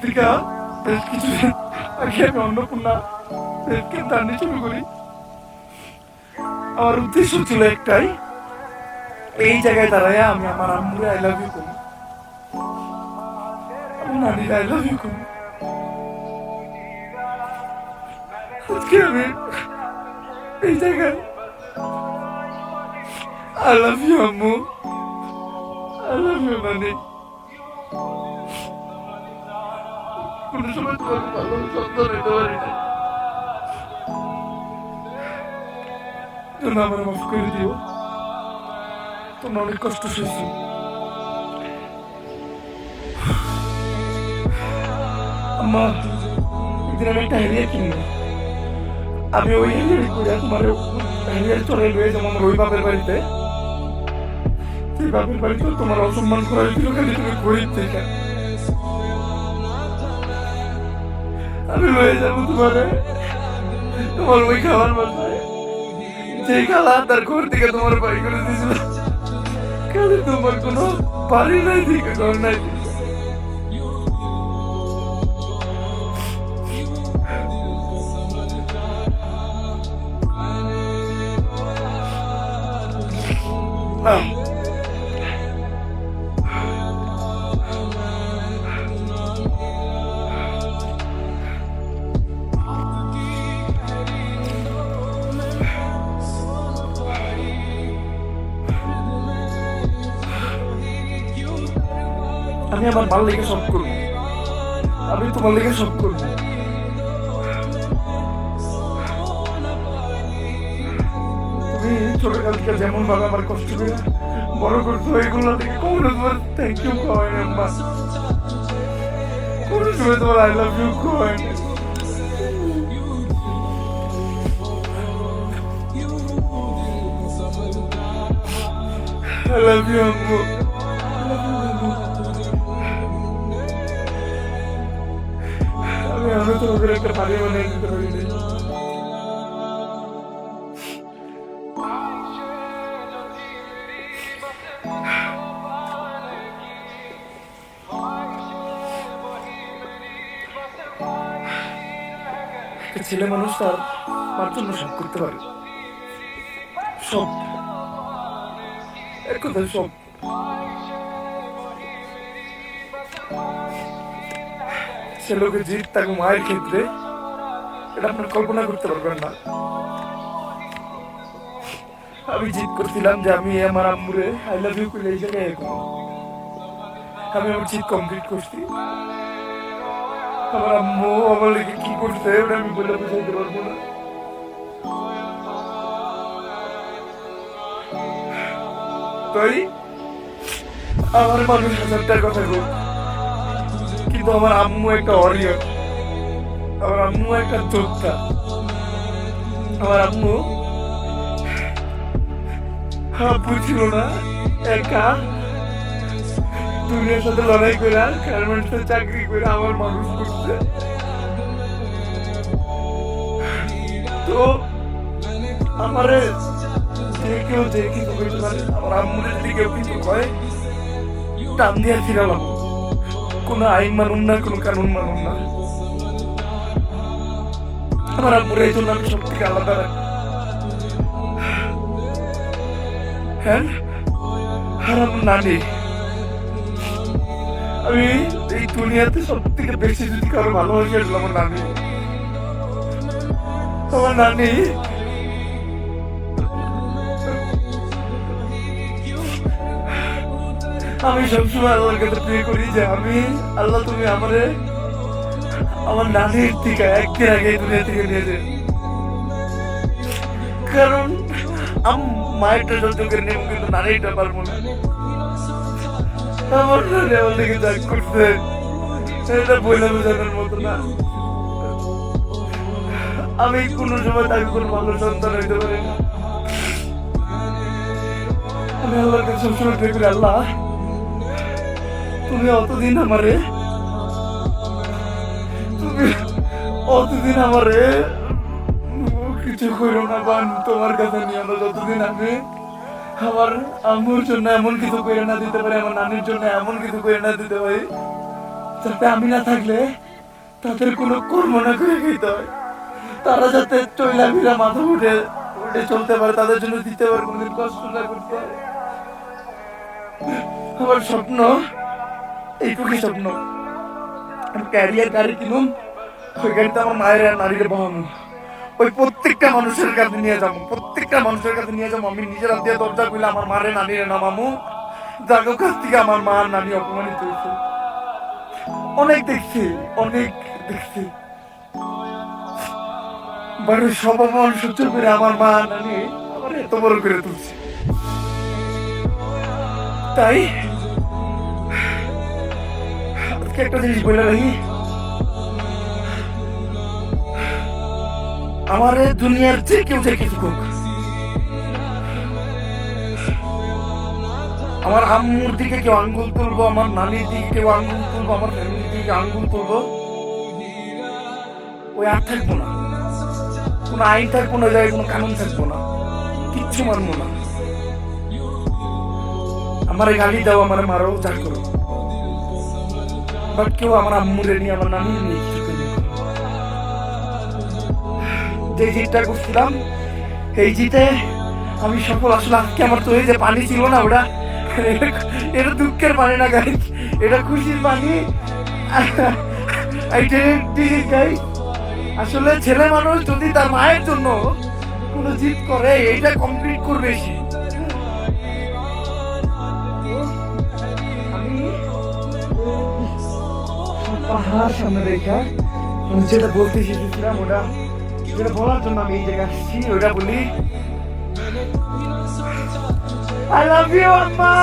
থেকে বেশ কিছুদিন আগে আমি অন্নপূর্ণা পেটকে টানি শুরু করি। আমার উদ্দেশ্য ছিল একটাই, এই জায়গায় দাঁড়ায় আমি আমার আম্মুরে আই লাভ ইউ করি, আমার নানির আই লাভ ইউ করি। আজকে আমি এই জায়গায় আই লাভ ইউ আম্মু, আই লাভ ইউ নানি। কোনো সময় তোমাকে ভালো যত্ন নিতে পারি না, জন্য আমার মাফ করে দিও। তোমরা অনেক কষ্ট সইছো। আম্মা, একদিন আমি একটা হ্যারিয়ার কিনবো। আমি ওই হ্যারিয়ার করে তোমার হ্যারিয়ার চড়াই লয়ে যাবো আমার ওই বাপের বাড়িতে। সেই বাপের বাড়িতে তোমার অসম্মান করা হয়েছিল খালি তুমি গরিব থেকে। আমি লয়ে যাবো তোমারে তোমার ওই খাবার বাসায়, যেই খালা তার ঘর থেকে তোমার বাড়ি করে দিয়েছিল। খালি তোমার কোনো বাড়ি নাই দিকে, ঘর নাই দিকে। আমি আমার মাল লেগে সব করবো, আমি তোমার লেগে সব করবো। তুমি ছোটকাল থেকে যেমন ভাবে আমার কষ্ট করে বড় করতো, এগুলো থেকে কখনো তোমার থ্যাংক ইউ খাওয়াই না আম্মা, কোনো সময় তোমার আই লাভ ইউ খাওয়াই না। আই লাভ ইউ আম্মু। আমি তোমাকে একটা বাড়ি বানিয়ে দিতে পারিনি। ছেলে মানুষ তার মার জন্য সব করতে পারে, সব, এক কথা সব। ছেলেকে জিত তাকে মায়ের ক্ষেত্রে এটা আপনার কল্পনা করতে পারবেন না। আমি জিত করছিলাম যে আমি আমার আম্মুরে আই লাভ ইউ করে এই জায়গায় এখন আমি আমার জিত কমপ্লিট করছি। আমার আম্মু আমার লেগে কি করছে ওটা আমি বলে বুঝাইতে পারবো না। তাই আমার মানুষ হাজারটার কথা বল, কিন্তু আমার আম্মু একটা ওয়ারিয়র, আমার আম্মু একটা যোদ্ধা। আমার আম্মু বুঝছিল না একা দুনিয়ার সাথে লড়াই করে গার্মেন্টসে চাকরি করে আমার মানুষ করছে। তো আমারে যে কেউ যে কিন্তু কইতে পারে, আমার আম্মুর দিকে কিন্তু কয় টান দিয়া ফিরালাম, কোনো আইন মানুন না, কোনো কানুন মানুন না। আমার আম্মুর এই জন্য আমি সব থেকে আলাদা রাখি। হ্যাঁ, আর আমার নানি, আমি এই দুনিয়াতে সব থেকে বেশি যদি কারো ভালোবাসি আসলে আমার নানি। আমার নানি আমি সবসময় আল্লাহর কাছে প্রে করি যে আমি আল্লাহ তুমি আমারে আমার নানির থেকে একদিন আগে এই দুনিয়া থেকে নিয়ে যাই, কারণ মায়েরটা সহ্য করে নেব কিন্তু নানিটা পারবো না। আমার নানি আমার দিকে ত্যাগ করছে, এটা বইলে বোঝানোর মতো না। আমি কোনো সময় তাকে কোনো ভালো সন্তান হইতে পারি না। আমি আল্লাহর কাছে সবসময় প্রে করি, আল্লাহ তুমি অতদিন আমারে কিছু করো না, বান তোমার কাছে নিয়ে আমরা যতদিন আমি আমার আম্মুর জন্য এমন কিছু করে না দিতে পারি, আমার নানির জন্য এমন কিছু করে না দিতে পারি যাতে আমি না থাকলে তাদের কোনো কর্ম না করে খেতে হয়, তারা যাতে চইলা ফিরা মাথা উঠে উঠে চলতে পারে, তাদের জন্য দিতে পারে, কোনোদিন কষ্ট না করতে হয়। আমার স্বপ্ন এইটুকুই স্বপ্ন, আমি ক্যারিয়ার গাড়ি কিনুম, ওই গাড়িতে আমার মায়ের আর নারীরে বহানো, ওই প্রত্যেকটা মানুষের কাছে নিয়ে যাবো, প্রত্যেকটা মানুষের কাছে নিয়ে যাবো। আমি নিজের হাত দিয়ে দরজা খুলে আমার মারে নানিরে নামামু, যার কাছ থেকে আমার মা আর নানি অপমানিত হয়েছে। অনেক দেখছি, অনেক দেখছি, বাড়ির সব অপমান সহ্য করে আমার মা নানি আমার এত বড় করে তুলছে। তাই আজকে একটা জিনিস বলে রাখি, আমার দুনিয়ার যে কেউ যে কিছু হোক, আমার আম্মুর দিকে কেউ আঙ্গুল তুলবো, আমার নানির দিকে কেউ আঙ্গুল তুলবো, আমার ফ্যামিলির দিকে আঙ্গুল তুলবো, ওই আর থাকবো না, কোনো আইন থাকবো না, জায়গায় কোনো কানুন থাকবো না, কিচ্ছু মানবো না। আমার গালি দাও, আমার মারো, যা করো, বাট কেউ আমার আম্মুরে নিয়ে, আমার নানির নিয়ে কিছু করবে না। যে জিতটা করছিলাম, এই জিতে আমি সফল। আসলে আজকে আমার তো এই যে পানি ছিল না, ওটা এটা দুঃখের পানি না গাইস, এটা খুশির পানি। আসলে ছেলে মানুষ যদি তার মায়ের জন্য কোনো জিত করে, এইটা কমপ্লিট করবে সে। আমি পাহাড় সামনে রেখা যেটা বলতে শিখেছিলাম, ওটা যেটা বলার জন্য আমি এই জায়গায় আসছি, ওটা বলি, I love you, Amma.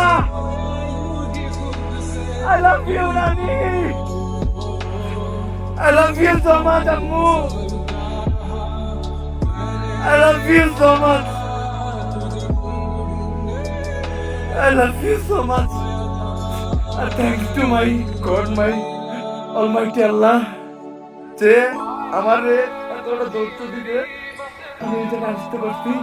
I love you, Nani. I love you so much, Ammu. I love you so much. I love you so much. And thanks to my God, my Almighty Allah, যে আমারে এতটা ধৈর্য দিতে আমি এই জায়গায় আসতে পারছি।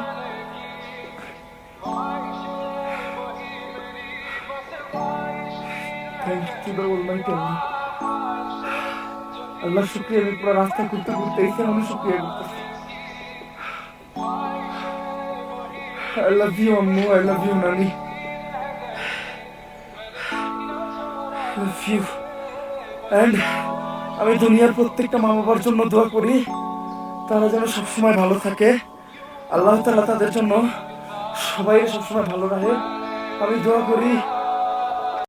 Thanks to the Almighty Allah. আল্লাহ শুকরিয়া, আমি পুরো রাস্তা ঘুরতে ঘুরতে এসে আমি শুকরিয়া করতেছি। I love you, Ammu. I love you, Nani. I love you. And আমি দুনিয়ার প্রত্যেকটা মা বাবার জন্য দোয়া করি, তারা যেন সবসময় ভালো থাকে। আল্লাহ তাআলা তাদের জন্য সবাই সবসময় ভালো রাখে। আমি দোয়া করি